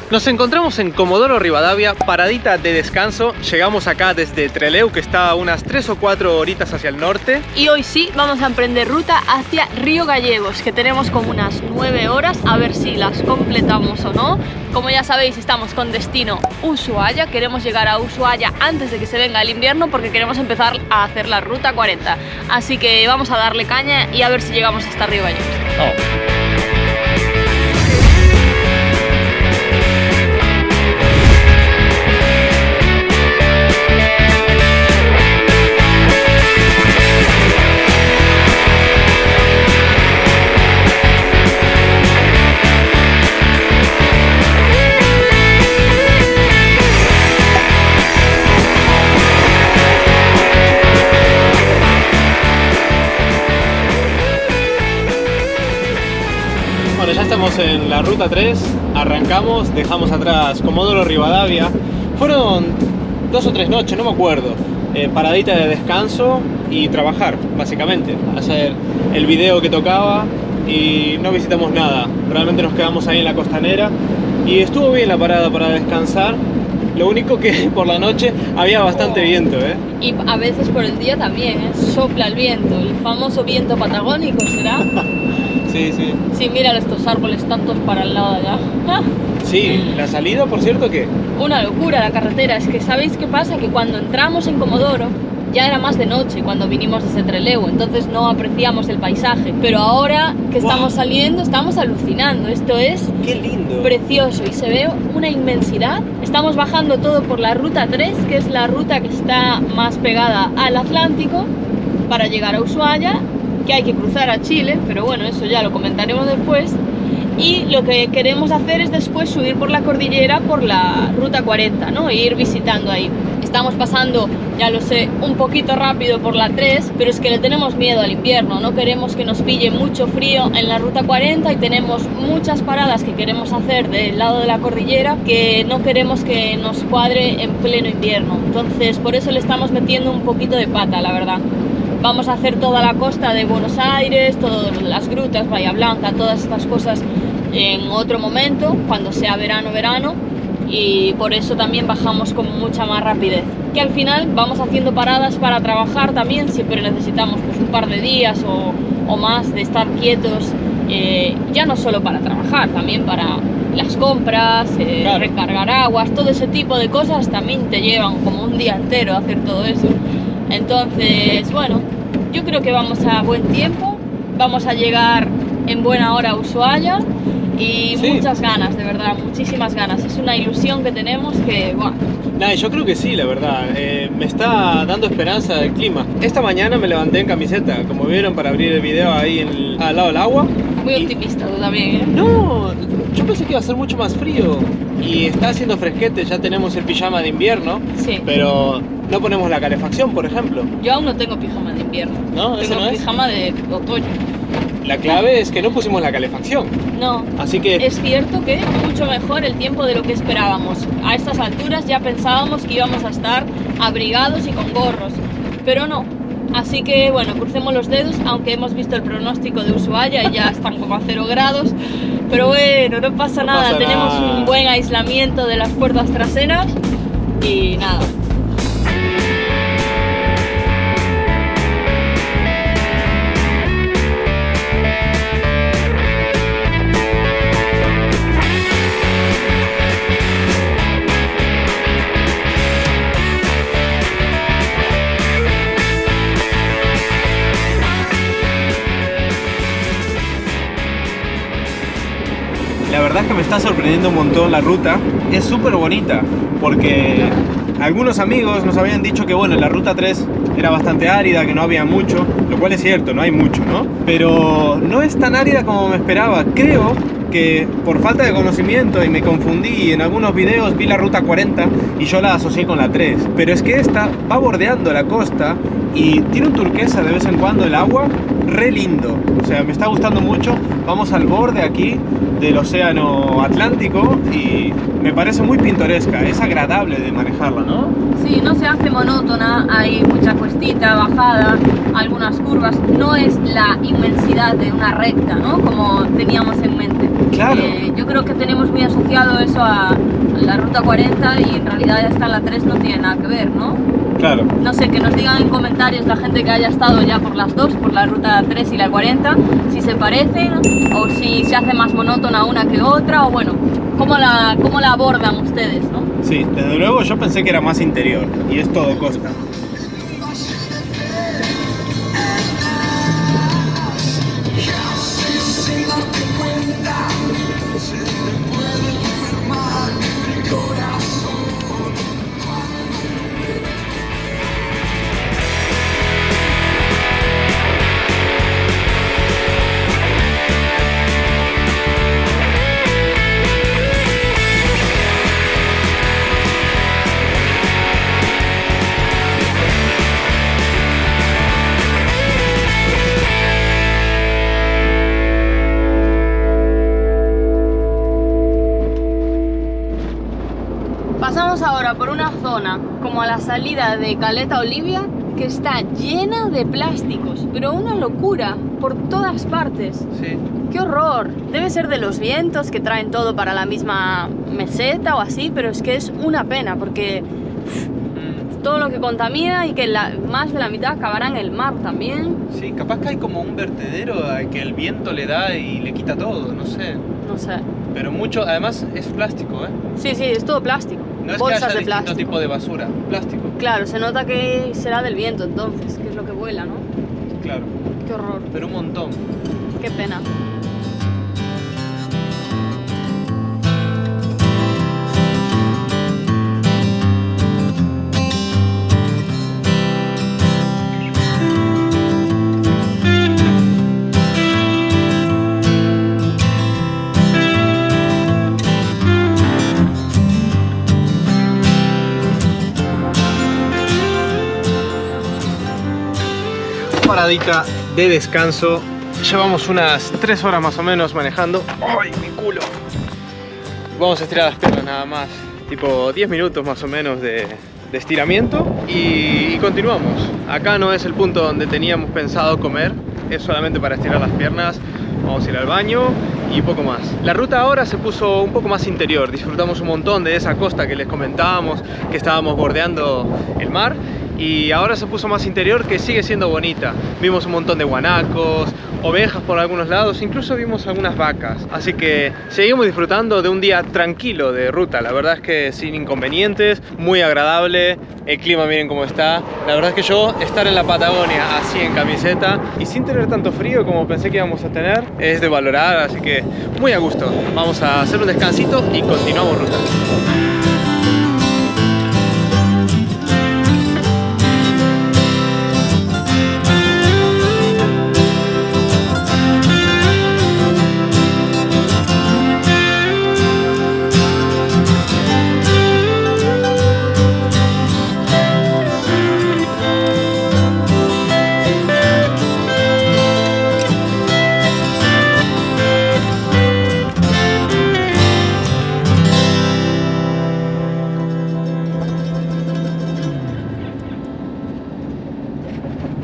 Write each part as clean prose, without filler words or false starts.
Nos encontramos en Comodoro Rivadavia, paradita de descanso. Llegamos acá desde Trelew, que está a unas 3 o 4 horitas hacia el norte. Y hoy sí vamos a emprender ruta hacia Río Gallegos, que tenemos como unas 9 horas, a ver si las completamos o no. Como ya sabéis, estamos con destino Ushuaia. Queremos llegar a Ushuaia antes de que se venga el invierno porque queremos empezar a hacer la ruta 40. Así que vamos a darle caña y a ver si llegamos hasta Río Gallegos. Oh. Bueno, ya estamos en la ruta 3, arrancamos, dejamos atrás Comodoro Rivadavia. Fueron 2 o 3 noches, no me acuerdo, paradita de descanso y trabajar, básicamente. Hacer el video que tocaba y no visitamos nada. Realmente nos quedamos ahí en la costanera y estuvo bien la parada para descansar. Lo único que por la noche había bastante viento, Y a veces por el día también, sopla el viento, el famoso viento patagónico, ¿será? Sí, sí. Sí, mira estos árboles tantos para el lado de allá. Sí, la salida, por cierto, que... Una locura la carretera. Es que ¿sabéis qué pasa? Que cuando entramos en Comodoro ya era más de noche cuando vinimos desde Trelew, entonces no apreciamos el paisaje. Pero ahora que estamos saliendo, estamos alucinando. Esto es ¡qué lindo! Precioso y se ve una inmensidad. Estamos bajando todo por la ruta 3, que es la ruta que está más pegada al Atlántico, para llegar a Ushuaia, que hay que cruzar a Chile, pero bueno, eso ya lo comentaremos después. Y lo que queremos hacer es después subir por la cordillera por la ruta 40, ¿no? E ir visitando ahí. Estamos pasando, ya lo sé, un poquito rápido por la 3, pero es que le tenemos miedo al invierno, no queremos que nos pille mucho frío en la ruta 40 y tenemos muchas paradas que queremos hacer del lado de la cordillera que no queremos que nos cuadre en pleno invierno. Entonces, por eso le estamos metiendo un poquito de pata, la verdad. Vamos a hacer toda la costa de Buenos Aires, todas las grutas, Bahía Blanca, todas estas cosas en otro momento, cuando sea verano, y por eso también bajamos con mucha más rapidez. Que al final vamos haciendo paradas para trabajar también, siempre necesitamos pues, un par de días o más de estar quietos, ya no solo para trabajar, también para las compras, claro, recargar aguas, todo ese tipo de cosas también te llevan como un día entero a hacer todo eso. Entonces, bueno, yo creo que vamos a buen tiempo, vamos a llegar en buena hora a Ushuaia y sí, muchas ganas, de verdad, muchísimas ganas. Es una ilusión que tenemos que, bueno. Nah, yo creo que sí, la verdad. Me está dando esperanza el clima. Esta mañana me levanté en camiseta, como vieron, para abrir el video ahí al lado del agua. Muy optimista tú también, ¿eh? No, yo pensé que iba a ser mucho más frío. Y está haciendo fresquete, ya tenemos el pijama de invierno. Sí. Pero no ponemos la calefacción, por ejemplo. Yo aún no tengo pijama de invierno. ¿No? ¿Eso tengo no es? Pijama de otoño. La clave es que no pusimos la calefacción. No. Así que... Es cierto que mucho mejor el tiempo de lo que esperábamos. A estas alturas ya pensábamos que íbamos a estar abrigados y con gorros. Pero no. Así que bueno, crucemos los dedos, aunque hemos visto el pronóstico de Ushuaia y ya están como a 0 grados. Pero bueno, no pasa nada. Tenemos un buen aislamiento de las puertas traseras y nada. La verdad es que me está sorprendiendo un montón la ruta. Es súper bonita porque algunos amigos nos habían dicho que bueno, la ruta 3 era bastante árida, que no había mucho, lo cual es cierto, no hay mucho, ¿no? Pero no es tan árida como me esperaba. Creo que por falta de conocimiento y me confundí y en algunos videos vi la ruta 40 y yo la asocié con la 3, pero es que esta va bordeando la costa y tiene un turquesa de vez en cuando el agua, re lindo, o sea, me está gustando mucho. Vamos al borde aquí del océano Atlántico y me parece muy pintoresca, es agradable de manejarla, ¿no? Sí, no se hace monótona, hay mucha cuestita, bajada, algunas curvas, no es la inmensidad de una recta, ¿no? Como teníamos en mente. Claro. Yo creo que tenemos muy asociado eso a la ruta 40 y en realidad hasta la 3 no tiene nada que ver, ¿no? Claro. No sé, que nos digan en comentarios la gente que haya estado ya por las dos, por la ruta 3 y la 40, si se parecen o si se hace más monótona una que otra, o bueno, cómo la abordan ustedes, ¿no? Sí, desde luego yo pensé que era más interior y es todo costa. Pasamos ahora por una zona como a la salida de Caleta Olivia que está llena de plásticos, pero una locura por todas partes. Sí. ¡Qué horror! Debe ser de los vientos que traen todo para la misma meseta o así, pero es que es una pena porque todo lo que contamina y que más de la mitad acabará en el mar también. Sí, capaz que hay como un vertedero al que el viento le da y le quita todo, no sé. No sé. Pero mucho, además es plástico, ¿eh? Sí, es todo plástico. No es Bolsas que haya de distinto plástico. tipo de basura, plástico. Claro, se nota que será del viento entonces, que es lo que vuela, ¿no? Claro, Qué horror, pero un montón. qué pena. Paradita de descanso. Llevamos unas 3 horas más o menos manejando. ¡Ay, mi culo! Vamos a estirar las piernas nada más. Tipo 10 minutos más o menos de estiramiento y continuamos. Acá no es el punto donde teníamos pensado comer. Es solamente para estirar las piernas. Vamos a ir al baño y poco más. La ruta ahora se puso un poco más interior. Disfrutamos un montón de esa costa que les comentábamos, que estábamos bordeando el mar. Y ahora se puso más interior, que sigue siendo bonita. Vimos un montón de guanacos, ovejas por algunos lados, incluso vimos algunas vacas. Así que seguimos disfrutando de un día tranquilo de ruta. La verdad es que sin inconvenientes, muy agradable. El clima, miren cómo está. La verdad es que yo estar en la Patagonia así en camiseta y sin tener tanto frío como pensé que íbamos a tener, es de valorar, así que muy a gusto. Vamos a hacer un descansito y continuamos ruta.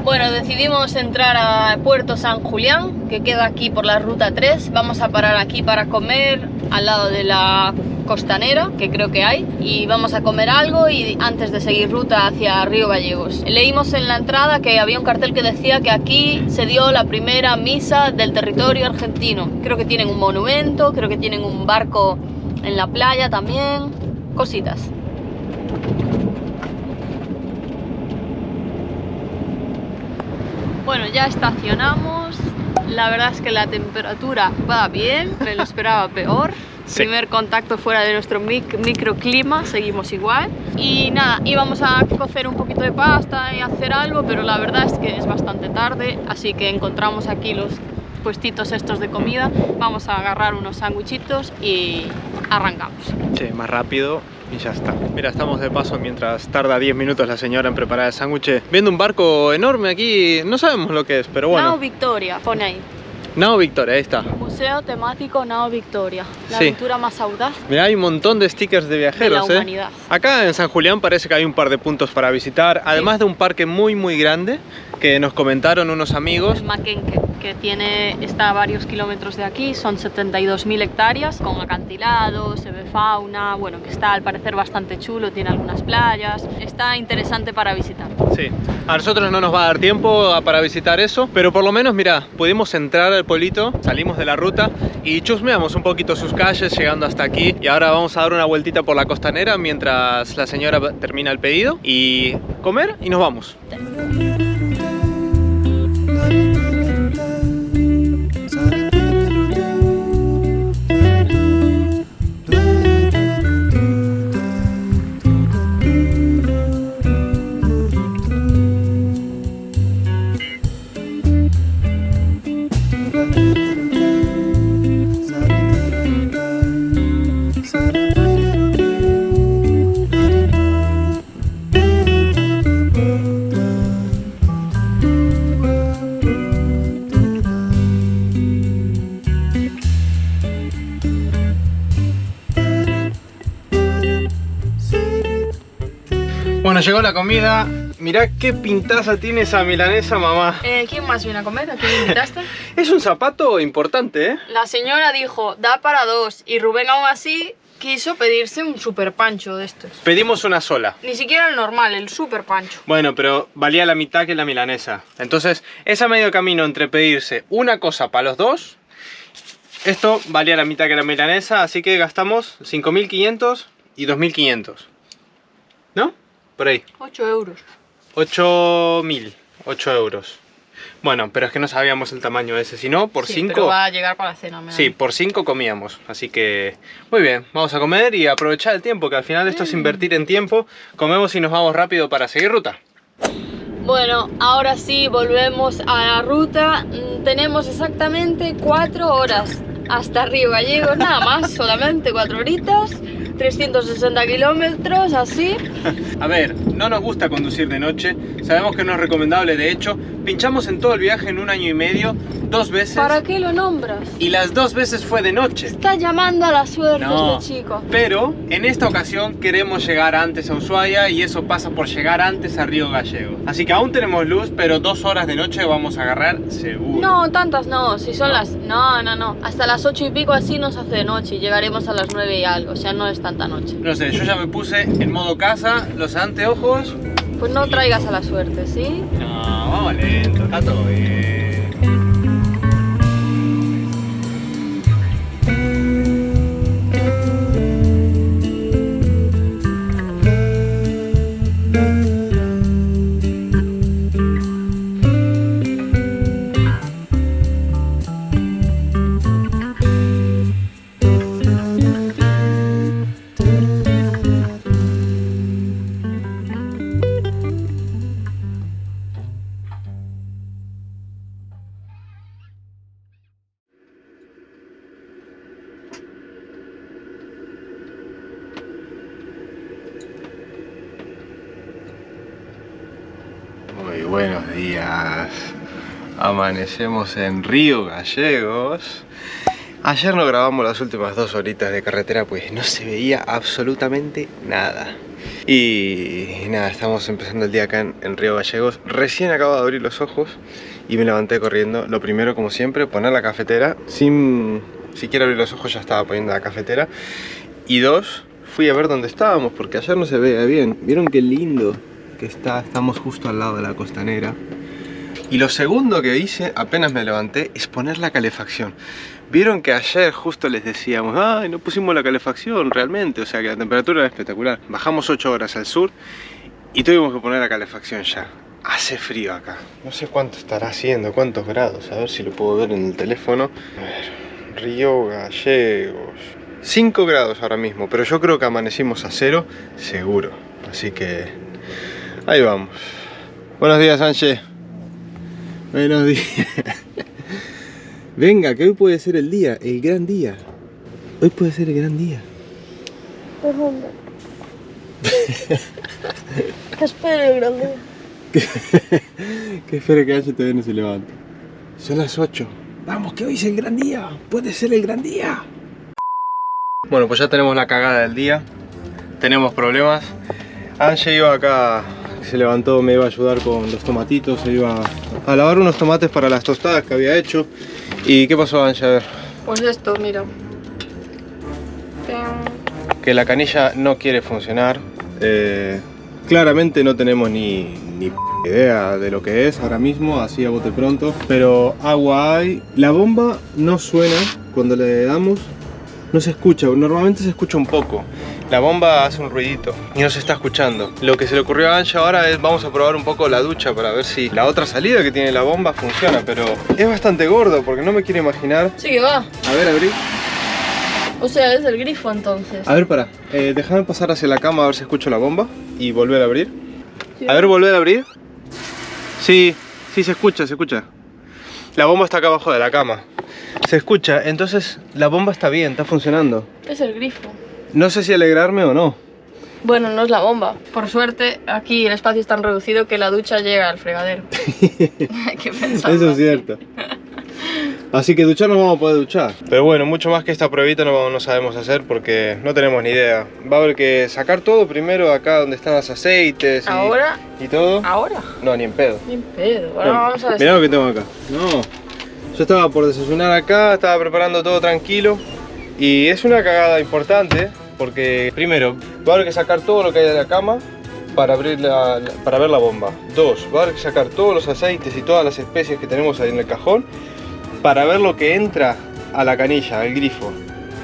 Bueno, decidimos entrar a Puerto San Julián, que queda aquí por la ruta 3. Vamos a parar aquí para comer al lado de la costanera, que creo que hay, y vamos a comer algo y antes de seguir ruta hacia Río Gallegos. Leímos en la entrada que había un cartel que decía que aquí se dio la primera misa del territorio argentino. Creo que tienen un monumento, creo que tienen un barco en la playa también, cositas. Bueno, ya estacionamos. La verdad es que la temperatura va bien, me lo esperaba peor. Sí. Primer contacto fuera de nuestro microclima, seguimos igual. Y nada, íbamos a cocer un poquito de pasta y hacer algo, pero la verdad es que es bastante tarde, así que encontramos aquí los puestitos estos de comida. Vamos a agarrar unos sándwichitos y arrancamos. Sí, más rápido y ya está. Mira, estamos de paso mientras tarda 10 minutos la señora en preparar el sándwich. Viendo un barco enorme aquí, no sabemos lo que es, pero bueno. Nao Victoria, pone ahí. Nao Victoria, ahí está. Museo temático Nao Victoria, la Sí. aventura más audaz Mira, hay un montón de stickers de viajeros, de la humanidad. Acá en San Julián parece que hay un par de puntos para visitar, además de un parque muy grande que nos comentaron unos amigos. El Maquenque, que está a varios kilómetros de aquí, son 72.000 hectáreas, con acantilados, se ve fauna, bueno, que está al parecer bastante chulo, tiene algunas playas, está interesante para visitar. Sí, a nosotros no nos va a dar tiempo para visitar eso, pero por lo menos, mira, pudimos entrar al pueblito, salimos de la ruta y chusmeamos un poquito sus calles llegando hasta aquí. Y ahora vamos a dar una vueltita por la costanera mientras la señora termina el pedido y comer y nos vamos. Bueno, llegó la comida. Mirá qué pintaza tiene esa milanesa, mamá. ¿Quién más viene a comer? ¿A quién invitaste? Es un zapato importante, ¿eh? La señora dijo, da para dos, y Rubén aún así quiso pedirse un super pancho de estos. Pedimos una sola. Ni siquiera el normal, el super pancho. Bueno, pero valía la mitad que la milanesa. Entonces, es a medio camino entre pedirse una cosa para los dos. Esto valía la mitad que la milanesa, así que gastamos 5.500 y 2.500. ¿No? Por ahí. 8 euros. 8.000. 8 euros. Bueno, pero es que no sabíamos el tamaño ese. Si no, por 5... pero va a llegar para la cena. Sí, por 5 comíamos. Así que, muy bien. Vamos a comer y aprovechar el tiempo, que al final esto es invertir en tiempo. Comemos y nos vamos rápido para seguir ruta. Bueno, ahora sí, volvemos a la ruta. Tenemos exactamente 4 horas hasta Río Gallegos, nada más, solamente 4 horitas. 360 kilómetros, así. A ver, no nos gusta conducir de noche, sabemos que no es recomendable, de hecho, pinchamos en todo el viaje en 1 año y medio, 2 veces. ¿Para qué lo nombras? Y las 2 veces fue de noche. Está llamando a la suerte No, este chico. pero en esta ocasión queremos llegar antes a Ushuaia y eso pasa por llegar antes a Río Gallegos. Así que aún tenemos luz, pero 2 horas de noche vamos a agarrar seguro. No, tantas no, si son las... No. Hasta las 8 y pico así nos hace de noche y llegaremos a las 9 y algo, o sea, no es tanta noche. No sé, yo ya me puse en modo casa, los anteojos. Pues no traigas a la suerte, ¿sí? No, vamos lento, está todo bien. Muy buenos días. Amanecemos en Río Gallegos. Ayer no grabamos las últimas 2 horitas de carretera, pues no se veía absolutamente nada. Y nada, estamos empezando el día acá en Río Gallegos. Recién acabo de abrir los ojos y me levanté corriendo. Lo primero, como siempre, poner la cafetera. Sin siquiera abrir los ojos ya estaba poniendo la cafetera. Y 2, fui a ver dónde estábamos, porque ayer no se veía bien. ¿Vieron qué lindo que está? Estamos justo al lado de la costanera. Y lo segundo que hice, apenas me levanté, es poner la calefacción. Vieron que ayer justo les decíamos, ay, no pusimos la calefacción realmente, o sea que la temperatura era espectacular. Bajamos 8 horas al sur y tuvimos que poner la calefacción ya. Hace frío acá. No sé cuánto estará haciendo, cuántos grados, a ver si lo puedo ver en el teléfono. A ver, Río Gallegos. 5 grados ahora mismo, pero yo creo que amanecimos a 0, seguro. Así que ahí vamos. Buenos días, Ángel. Buenos días. Venga, que hoy puede ser el día, el gran día. Hoy puede ser el gran día. ¿Por dónde? Que espere el gran día. Que espero que Ángel todavía no se levante. Son las 8. Vamos, que hoy es el gran día. Puede ser el gran día. Bueno, pues ya tenemos la cagada del día. Tenemos problemas. Ángel iba acá que se levantó, me iba a ayudar con los tomatitos, se iba a lavar unos tomates para las tostadas que había hecho. ¿Y qué pasó, Ancha? A ver. Pues esto, mira. Que la canilla no quiere funcionar. Claramente no tenemos ni idea de lo que es ahora mismo, así a bote pronto. Pero agua hay. La bomba no suena cuando le damos. No se escucha, normalmente se escucha un poco. La bomba hace un ruidito y no se está escuchando. Lo que se le ocurrió a Ancha ahora es vamos a probar un poco la ducha para ver si la otra salida que tiene la bomba funciona. Pero es bastante gordo porque no me quiero imaginar. Sí que va. A ver, abrí. O sea, es el grifo entonces. A ver, para. Déjame pasar hacia la cama a ver si escucho la bomba y volver a abrir. Sí. A ver, volver a abrir. Sí, sí se escucha, se escucha. La bomba está acá abajo de la cama. Se escucha, entonces la bomba está bien, está funcionando. Es el grifo. No sé si alegrarme o no. Bueno, no es la bomba. Por suerte, aquí el espacio es tan reducido que la ducha llega al fregadero. Hay que pensar. Eso es cierto. Así que duchar no vamos a poder duchar. Pero bueno, mucho más que esta pruebita no sabemos hacer porque no tenemos ni idea. Va a haber que sacar todo primero acá donde están los aceites ¿Ahora? y todo. ¿Ahora? No, ni en pedo. Ni pedo. Ahora vamos a ver. Mirá lo que tengo acá. No, yo estaba por desayunar acá, estaba preparando todo tranquilo. Y es una cagada importante porque primero va a haber que sacar todo lo que hay de la cama para abrir para ver la bomba. Dos, va a haber que sacar todos los aceites y todas las especies que tenemos ahí en el cajón para ver lo que entra a la canilla, al grifo.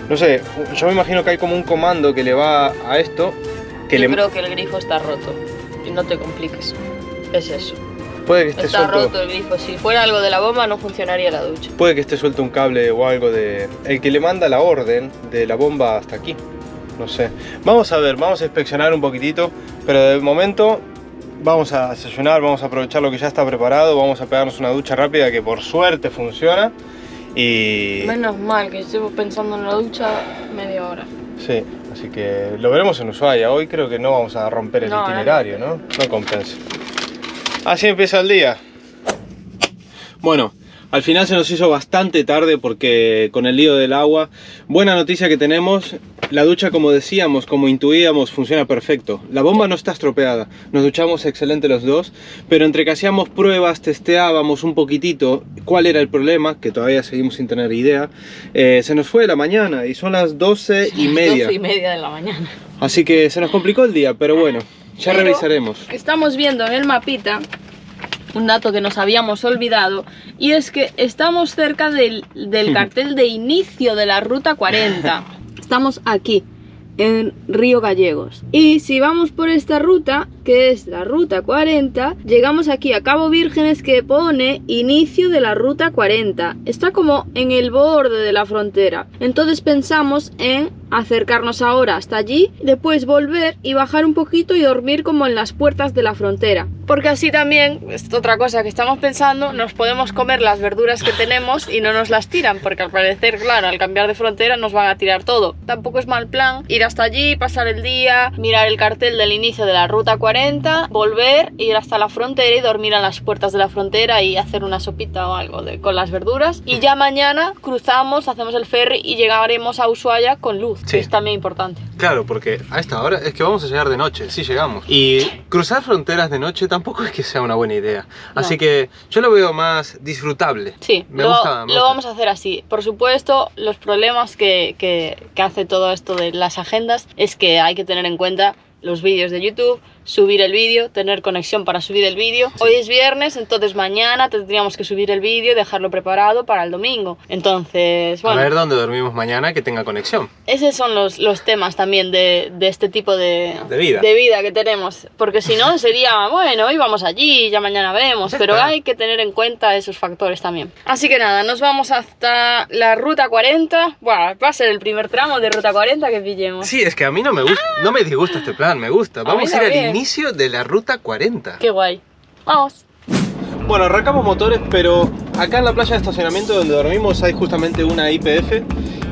No sé, yo me imagino que hay como un comando que le va a esto. Yo creo que el grifo está roto. Y no te compliques. Es eso. Puede que esté Está suelto. roto el grifo. Si fuera algo de la bomba no funcionaría la ducha. Puede que esté suelto un cable o algo de... El que le manda la orden de la bomba hasta aquí. No sé. Vamos a ver, vamos a inspeccionar un poquitito. Pero de momento vamos a desayunar, vamos a aprovechar lo que ya está preparado. Vamos a pegarnos una ducha rápida que por suerte funciona. Y... Menos mal que llevo pensando en la ducha media hora. Sí, así que lo veremos en Ushuaia. Hoy creo que no vamos a romper el No, itinerario, ¿no? No compensa. Así empieza el día. Bueno, al final se nos hizo bastante tarde porque con el lío del agua. Buena noticia que tenemos, la ducha, como decíamos, como intuíamos, funciona perfecto. La bomba no está estropeada, nos duchamos excelente los dos, pero entre que hacíamos pruebas, testeábamos un poquitito cuál era el problema, que todavía seguimos sin tener idea, se nos fue la mañana y son las 12:30. 12:30 de la mañana. Así que se nos complicó el día, pero bueno, ya Pero revisaremos. Estamos viendo en el mapita un dato que nos habíamos olvidado, y es que estamos cerca del cartel de inicio de la Ruta 40. Estamos aquí, en Río Gallegos. Y si vamos por esta ruta, que es la Ruta 40, llegamos aquí a Cabo Vírgenes, que pone inicio de la Ruta 40. Está como en el borde de la frontera. Entonces pensamos en acercarnos ahora hasta allí, después volver y bajar un poquito y dormir como en las puertas de la frontera. Porque así también, es otra cosa que estamos pensando, nos podemos comer las verduras que tenemos y no nos las tiran, porque al parecer, claro, al cambiar de frontera nos van a tirar todo. Tampoco es mal plan ir hasta allí, pasar el día, mirar el cartel del inicio de la Ruta 40, volver, ir hasta la frontera y dormir a las puertas de la frontera y hacer una sopita o algo con las verduras. Y ya mañana cruzamos, hacemos el ferry y llegaremos a Ushuaia con luz. Sí. Que es también importante. Claro, porque a esta hora es que vamos a llegar de noche, sí llegamos. Y cruzar fronteras de noche tampoco es que sea una buena idea. Así que yo lo veo más disfrutable. Sí, me gusta. Lo vamos a hacer así. Por supuesto, los problemas que hace todo esto de las agendas es que hay que tener en cuenta los vídeos de YouTube, subir el vídeo, tener conexión para subir el vídeo. Hoy es viernes, entonces mañana tendríamos que subir el vídeo y dejarlo preparado para el domingo. Entonces, bueno, A ver dónde dormimos mañana que tenga conexión. esos son los temas también de este tipo de vida que tenemos. Porque si no sería, bueno, hoy vamos allí, ya mañana vemos. Pero hay que tener en cuenta esos factores también. Así que nada, nos vamos hasta la Ruta 40. Bueno, va a ser el primer tramo de Ruta 40 que pillemos. Sí, es que a mí no me gusta, no me disgusta este plan, me gusta. Vamos a ir también. al inicio de la Ruta 40. Qué guay. Vamos. Bueno, arrancamos motores, pero acá en la playa de estacionamiento donde dormimos hay justamente una YPF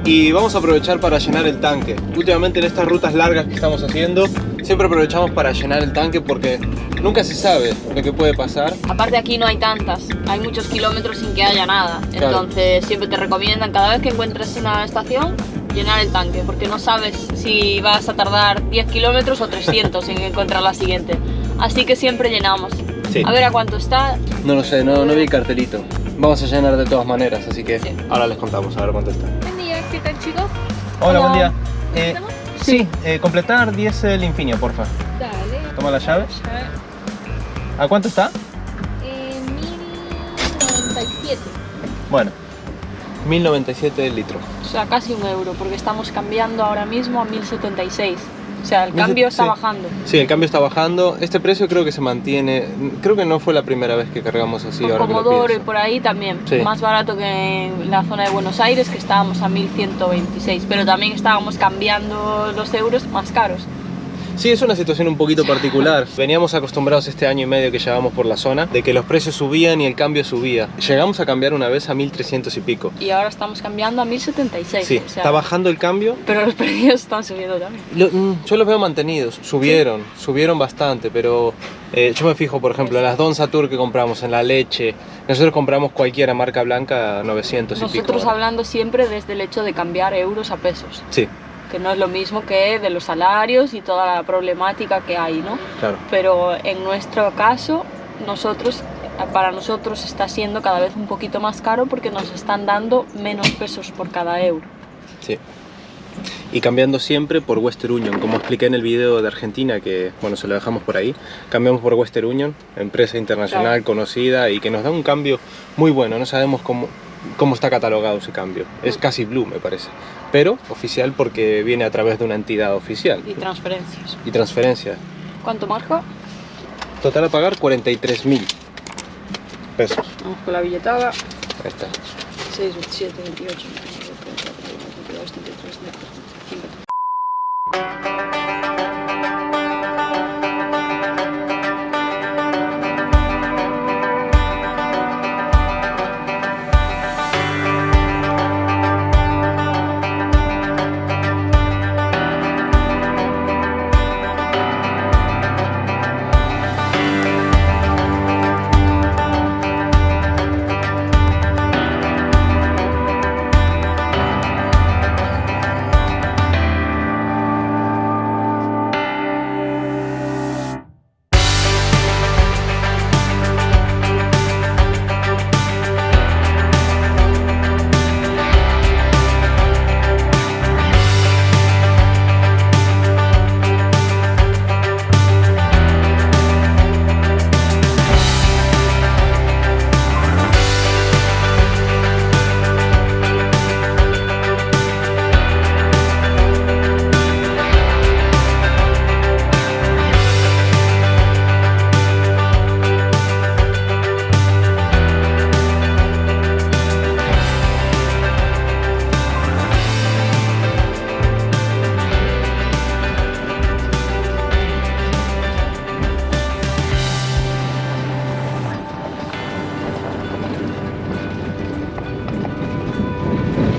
y vamos a aprovechar para llenar el tanque. Últimamente en estas rutas largas que estamos haciendo, siempre aprovechamos para llenar el tanque porque nunca se sabe lo que puede pasar. Aparte aquí no hay tantas, hay muchos kilómetros sin que haya nada. Claro. Entonces siempre te recomiendan cada vez que encuentres una estación llenar el tanque, porque no sabes si vas a tardar 10 kilómetros o 300 en encontrar la siguiente. así que siempre llenamos. Sí. A ver a cuánto está. No lo sé, no vi el cartelito. Vamos a llenar de todas maneras, así que Sí. ahora les contamos a ver cuánto está. Buen día, ¿qué tal, chicos? Hola, buen día. ¿Estamos? Sí, completar 10 el Infinio, porfa. Dale. Toma la llave. ¿A cuánto está? 1097. Bueno, 1097 el litro. O sea, casi €1, porque estamos cambiando ahora mismo a 1076. O sea, el cambio está Sí. bajando. Sí, el cambio está bajando. Este precio creo que se mantiene. Creo que no fue la primera vez que cargamos así. Por ahora que lo Comodoro y pienso. por ahí también. Sí. Más barato que en la zona de Buenos Aires, que estábamos a 1126. Pero también estábamos cambiando los euros más caros. Sí, es una situación un poquito particular. Veníamos acostumbrados este año y medio que llevamos por la zona de que los precios subían y el cambio subía. Llegamos a cambiar una vez a 1300 y pico. Y ahora estamos cambiando a 1076. Sí, o sea, está bajando el cambio. pero los precios están subiendo también. Yo los veo mantenidos, subieron bastante, pero yo me fijo, por ejemplo, en las Don Satur que compramos, en la leche, nosotros compramos cualquiera marca blanca a 900 y pico. Nosotros hablando siempre desde el hecho de cambiar euros a pesos, Sí, que no es lo mismo que de los salarios y toda la problemática que hay, ¿no? claro. Pero en nuestro caso, para nosotros está siendo cada vez un poquito más caro porque nos están dando menos pesos por cada euro. Sí. Y cambiando siempre por Western Union, como expliqué en el video de Argentina, que bueno, se lo dejamos por ahí, cambiamos por Western Union, empresa internacional Claro. conocida y que nos da un cambio muy bueno. No sabemos cómo está catalogado ese cambio, es casi blue me parece, pero oficial porque viene a través de una entidad oficial. Y transferencias. Y transferencia. ¿Cuánto marca? Total a pagar 43.000 pesos. Vamos con la billetada. Ahí está. 6, 27, 28, 29, 30, 31, 32, 33, 34, 35.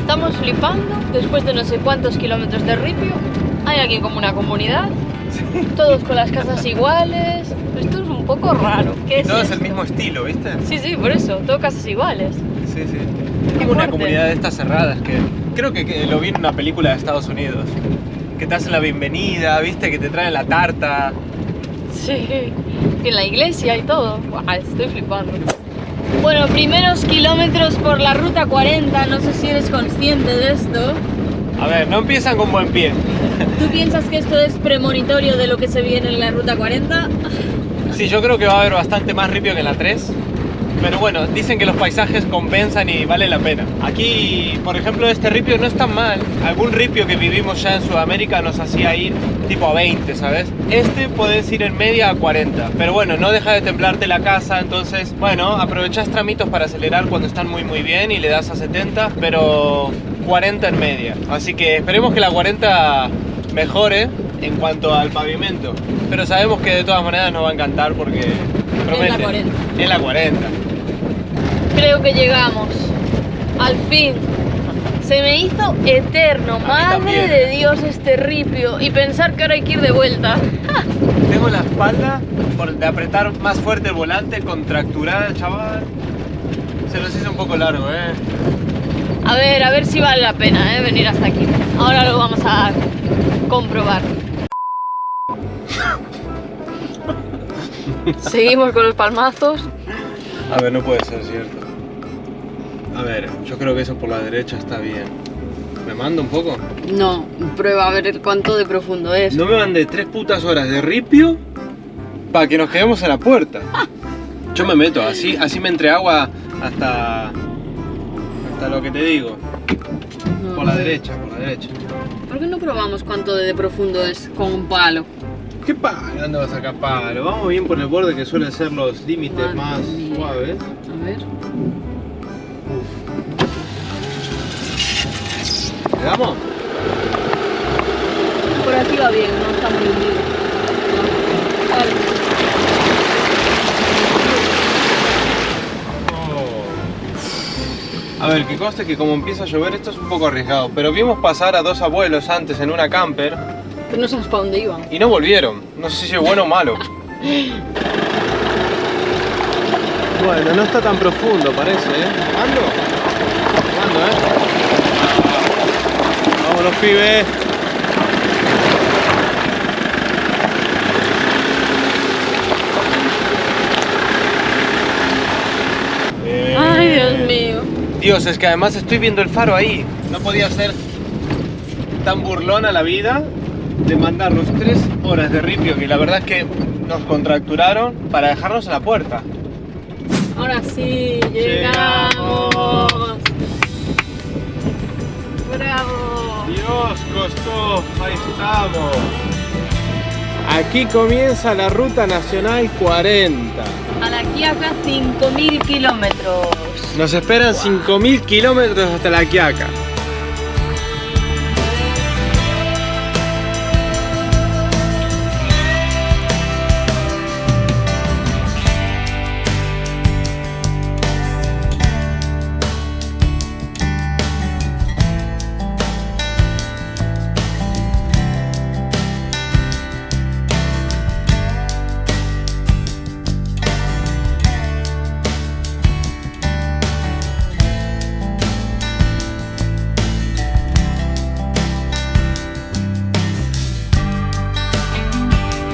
Estamos flipando, después de no sé cuántos kilómetros de ripio, hay aquí como una comunidad, todos con las casas iguales. Esto es un poco raro. ¿Qué es Todo es esto? el mismo estilo, ¿viste? Sí, por eso, todo casas iguales. Sí, sí. Qué Como una fuerte. comunidad de estas cerradas que creo que lo vi en una película de Estados Unidos. Que te hacen la bienvenida, ¿viste? Que te traen la tarta. Sí, en la iglesia y todo. Buah, estoy flipando. Bueno, primeros kilómetros por la ruta 40, no sé si eres consciente de esto. A ver, no empiezan con buen pie. ¿Tú piensas que esto es premonitorio de lo que se viene en la ruta 40? Sí, yo creo que va a haber bastante más ripio que en la 3. Pero bueno, dicen que los paisajes compensan y vale la pena. Aquí, por ejemplo, este ripio no es tan mal. Algún ripio que vivimos ya en Sudamérica nos hacía ir tipo a 20, ¿sabes? Este puedes ir en media a 40. Pero bueno, no deja de templarte la casa. Entonces, bueno, aprovechás tramitos para acelerar cuando están muy bien y le das a 70. Pero 40 en media. Así que esperemos que la 40 mejore en cuanto al pavimento. Pero sabemos que de todas maneras nos va a encantar porque promete. Es la 40. Es la 40. Creo que llegamos. Al fin. Se me hizo eterno. Madre también. de Dios, este ripio. Y pensar que ahora hay que ir de vuelta. Tengo la espalda de apretar más fuerte el volante, contracturada, chaval. Se nos hizo un poco largo, A ver si vale la pena, venir hasta aquí. Ahora lo vamos a comprobar. Seguimos con los palmazos. A ver, no puede ser cierto. A ver, yo creo que eso por la derecha está bien. ¿Me mando un poco? No, prueba a ver cuánto de profundo es. No me mandé 3 putas horas de ripio para que nos quedemos en la puerta. Yo me meto, así me entre agua hasta lo que te digo. No, Por la derecha, por la derecha. ¿Por qué no probamos cuánto de profundo es con un palo? ¿Qué palo? ¿Dónde vas a sacar palo? Vamos bien por el borde que suelen ser los límites Madre más mía. suaves. A ver. ¿Le damos? Por aquí va bien, no está muy hundido. Vale. Oh. A ver, que conste que como empieza a llover esto es un poco arriesgado, pero vimos pasar a 2 abuelos antes en una camper Pero no sabes para dónde iban. y no volvieron. No sé si es bueno o malo. Bueno, no está tan profundo parece, ¿eh? ¿Mando? Mando, ¿eh? Vámonos, pibes. Ay, Dios mío. Dios, es que además estoy viendo el faro ahí. No podía ser tan burlona la vida de mandarnos 3 horas de ripio, que la verdad es que nos contracturaron para dejarnos en la puerta. Ahora sí, llegamos. Bravo. Dios, costó. Ahí estamos. Aquí comienza la Ruta Nacional 40. A la Quiaca 5.000 kilómetros. Nos esperan 5.000 kilómetros hasta la Quiaca.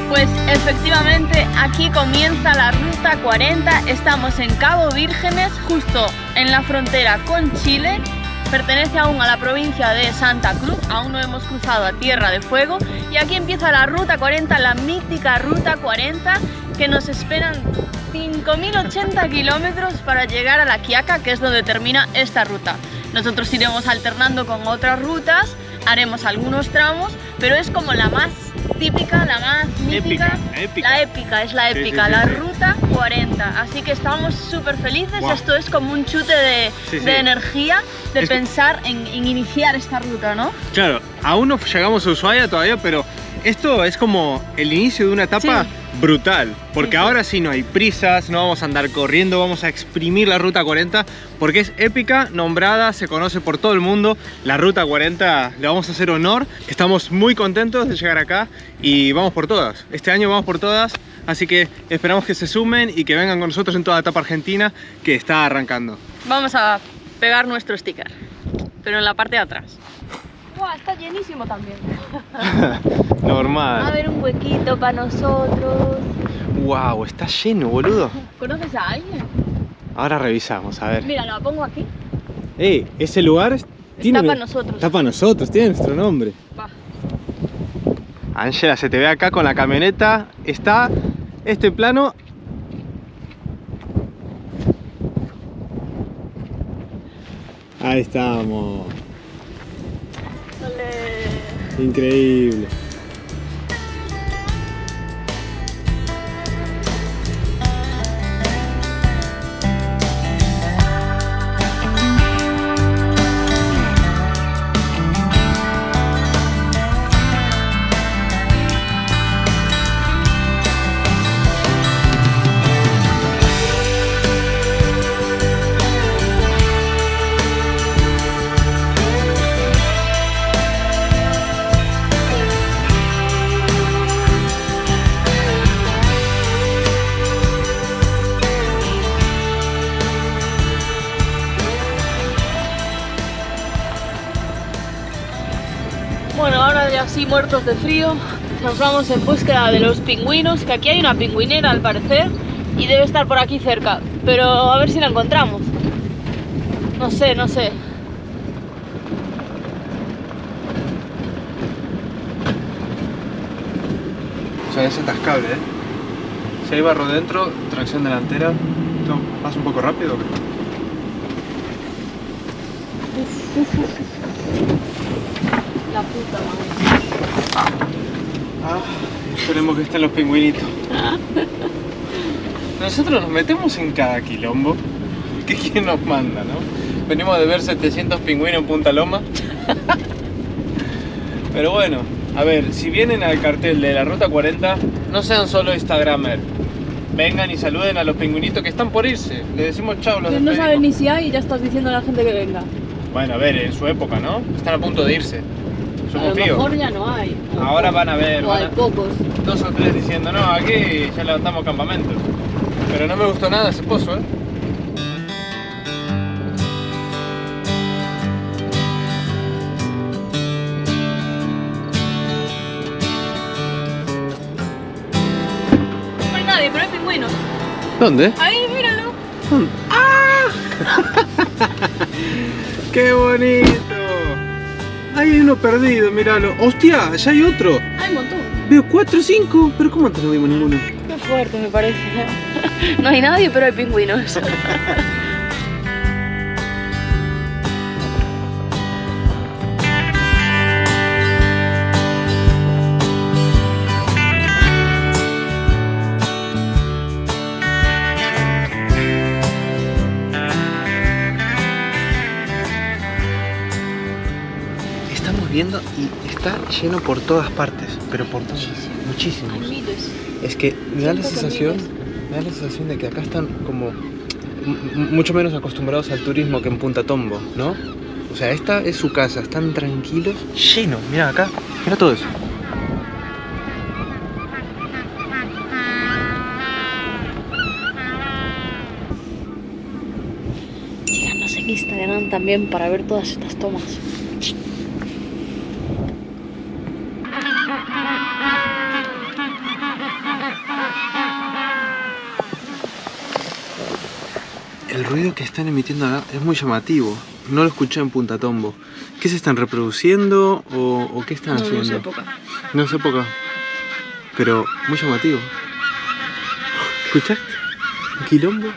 Pues efectivamente aquí comienza la Ruta 40, estamos en Cabo Vírgenes, justo en la frontera con Chile, pertenece aún a la provincia de Santa Cruz, aún no hemos cruzado a Tierra de Fuego y aquí empieza la Ruta 40, la mítica Ruta 40, que nos esperan 5.080 kilómetros para llegar a la Quiaca, que es donde termina esta ruta. Nosotros iremos alternando con otras rutas, haremos algunos tramos, pero es como la más típica, la más mítica, Épica. la épica, es la Sí, épica, sí, la sí. Ruta 40. Así que estamos súper felices, Guau. esto es como un chute de, Sí, sí. de energía, de Es- pensar en iniciar esta ruta, ¿no? Claro, aún no llegamos a Ushuaia todavía, pero esto es como el inicio de una etapa Sí. brutal. Porque Sí, sí. ahora sí no hay prisas, no vamos a andar corriendo, vamos a exprimir la Ruta 40 porque es épica, nombrada, se conoce por todo el mundo. La Ruta 40 le vamos a hacer honor. Estamos muy contentos de llegar acá y vamos por todas. Este año vamos por todas, así que esperamos que se sumen y que vengan con nosotros en toda la etapa argentina que está arrancando. Vamos a pegar nuestro sticker, pero en la parte de atrás. ¡Guau! Está llenísimo también. Normal. A ver, un huequito para nosotros. Wow, está lleno, boludo. ¿Conoces a alguien? Ahora revisamos, a ver. Mira, lo pongo aquí. Ese lugar Está para nosotros. Está para nosotros, tiene nuestro nombre. Va. Ángela, se te ve acá con la camioneta. Está este plano. Ahí estamos. Ole. Increíble. así muertos de frío, nos vamos en búsqueda de los pingüinos, que aquí hay una pingüinera al parecer y debe estar por aquí cerca, pero a ver si la encontramos. No sé, no sé. O sea, es atascable, ¿eh? Si hay barro dentro, tracción delantera. ¿Esto pasa un poco rápido o qué? La puta madre. Esperemos que estén los pingüinitos. Nosotros nos metemos en cada quilombo. ¿Qué quién nos manda, no? Venimos de ver 700 pingüinos en Punta Loma. Pero bueno, a ver, si vienen al cartel de la Ruta 40, no sean solo instagramer. Vengan y saluden a los pingüinitos que están por irse. Les decimos chao, los Que no despedimos. saben ni si hay y ya estás diciendo a la gente que venga. Bueno, a ver, en su época, ¿no? Están a punto de irse. Yo A lo confío. mejor ya no hay. Ahora van a ver, O hay pocos. 2 o 3 diciendo, no, aquí ya levantamos campamentos. Pero no me gustó nada ese pozo, ¿eh? No hay nadie, pero hay pingüinos. ¿Dónde? Ahí, míralo. ¡Ah! ¡Qué bonito! Hay uno perdido, míralo. ¡Hostia! ¡Ya hay otro! Hay un montón. Veo 4 o 5, pero ¿cómo antes no vimos ninguno? Qué fuerte me parece. No hay nadie, pero hay pingüinos. Estamos viendo y está lleno por todas partes, pero por todas, muchísimos. Hay miles. Es que me da la Siento que sensación, miles. me da la sensación de que acá están como mucho menos acostumbrados al turismo que en Punta Tombo, ¿no? O sea, esta es su casa, están tranquilos, lleno. Mira acá, mira todo eso. Síganos en Instagram también para ver todas estas tomas. El ruido que están emitiendo acá es muy llamativo. No lo escuché en Punta Tombo. ¿Qué se están reproduciendo o qué están haciendo? No sé época. No sé época. Pero muy llamativo. ¿Escuchaste? ¿Un quilombo?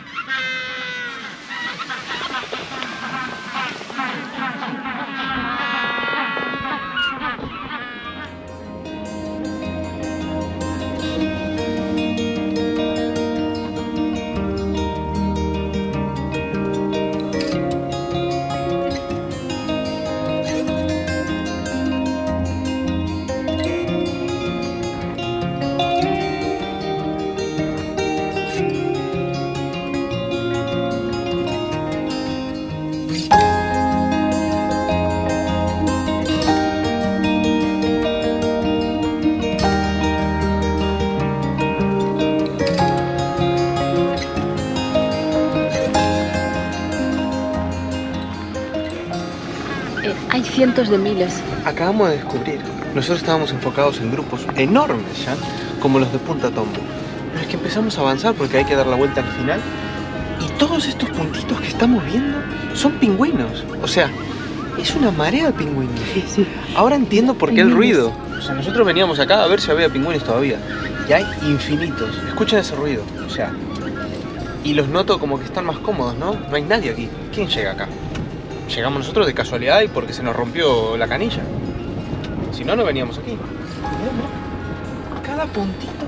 Hay cientos de miles. Acabamos de descubrir. Nosotros estábamos enfocados en grupos enormes ya, como los de Punta Tombo. Pero es que empezamos a avanzar porque hay que dar la vuelta al final. Y todos estos puntitos que estamos viendo son pingüinos. O sea, es una marea de pingüinos. Sí. Ahora entiendo por qué el ruido. O sea, nosotros veníamos acá a ver si había pingüinos todavía. Y hay infinitos. Escuchen ese ruido. O sea, y los noto como que están más cómodos, ¿no? No hay nadie aquí. ¿Quién llega acá? Llegamos nosotros de casualidad y porque se nos rompió la canilla. Si no, no veníamos aquí. Mirá, mirá. Cada puntito,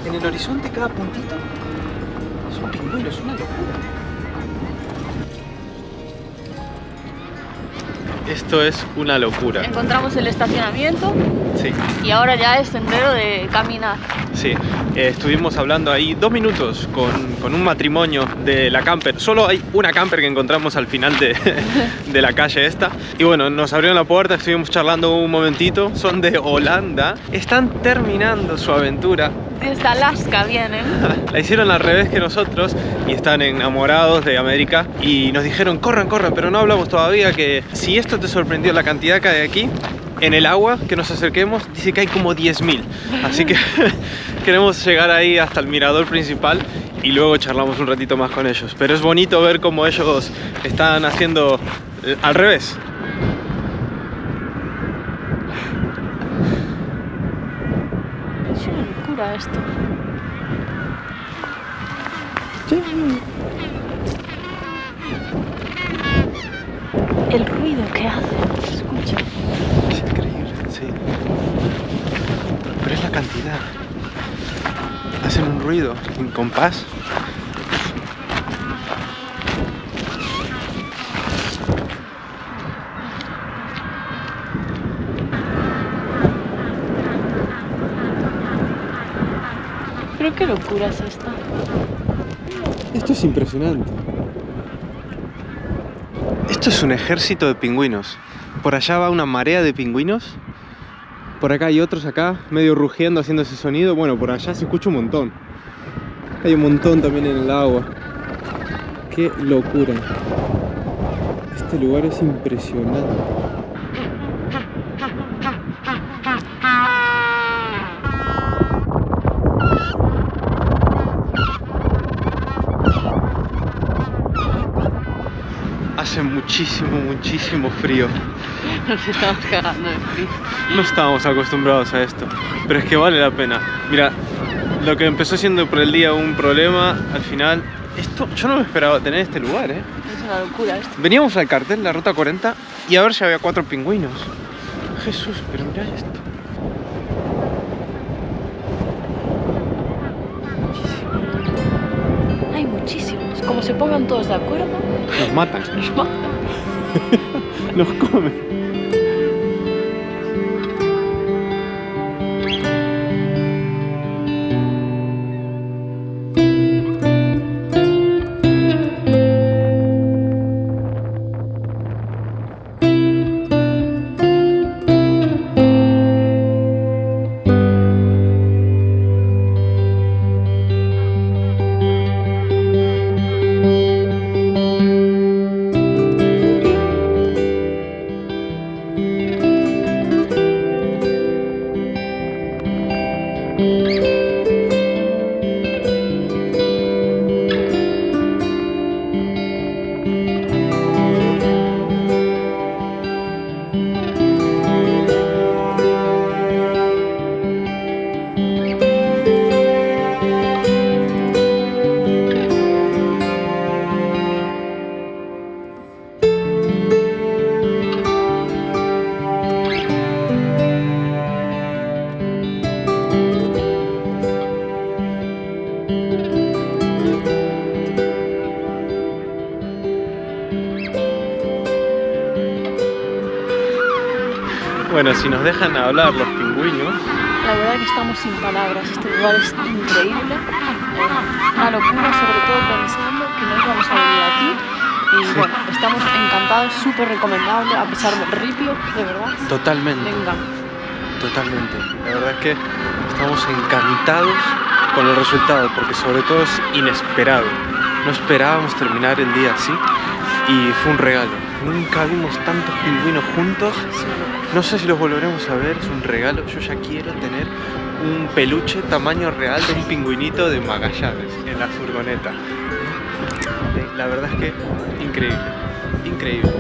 en el horizonte, cada puntito es un pingüino, es una locura. Esto es una locura. Encontramos el estacionamiento Sí, y ahora ya es sendero de caminar. sí. Estuvimos hablando ahí 2 minutos con un matrimonio de la camper. Solo hay una camper que encontramos al final de la calle esta. Y bueno, nos abrieron la puerta, estuvimos charlando un momentito. Son de Holanda. Están terminando su aventura. Desde Alaska vienen. La hicieron al revés que nosotros y están enamorados de América. Y nos dijeron, corran, corran, pero no hablamos todavía que si esto te sorprendió la cantidad que hay aquí, en el agua que nos acerquemos dice que hay como 10.000. Así que queremos llegar ahí hasta el mirador principal y luego charlamos un ratito más con ellos. Pero es bonito ver cómo ellos están haciendo al revés. Es una locura esto. El ruido que hace, escucha. Es increíble, sí. Pero es la cantidad. Hacen un ruido sin compás. Pero qué locura es esta. Esto es impresionante. Esto es un ejército de pingüinos. Por allá va una marea de pingüinos. Por acá hay otros acá, medio rugiendo, haciendo ese sonido. Bueno, por allá se escucha un montón. Hay un montón también en el agua. Qué locura. Este lugar es impresionante. Hace muchísimo frío. Nos estamos cagando de frío. No estábamos acostumbrados a esto, pero es que vale la pena. Mira, lo que empezó siendo por el día un problema, al final, esto yo no me esperaba tener este lugar, ¿eh? Es una locura esto. Veníamos al cartel, la ruta 40, y a ver si había 4 pingüinos. Jesús, pero mirá esto. Hay muchísimos. Como se pongan todos de acuerdo, Nos matan, nos matan. nos comen. Bueno, si nos dejan hablar los pingüinos. La verdad que estamos sin palabras. Este lugar es increíble. Una locura, sobre todo pensando que no íbamos a venir aquí. Y bueno, estamos encantados, súper recomendable, a pesar del ripio, de verdad. Totalmente. Venga. Totalmente. La verdad es que estamos encantados con el resultado, porque sobre todo es inesperado. No esperábamos terminar el día así y fue un regalo. Nunca vimos tantos pingüinos juntos. No sé si los volveremos a ver, es un regalo. Yo ya quiero tener un peluche tamaño real de un pingüinito de Magallanes en la furgoneta. La verdad es que increíble, increíble.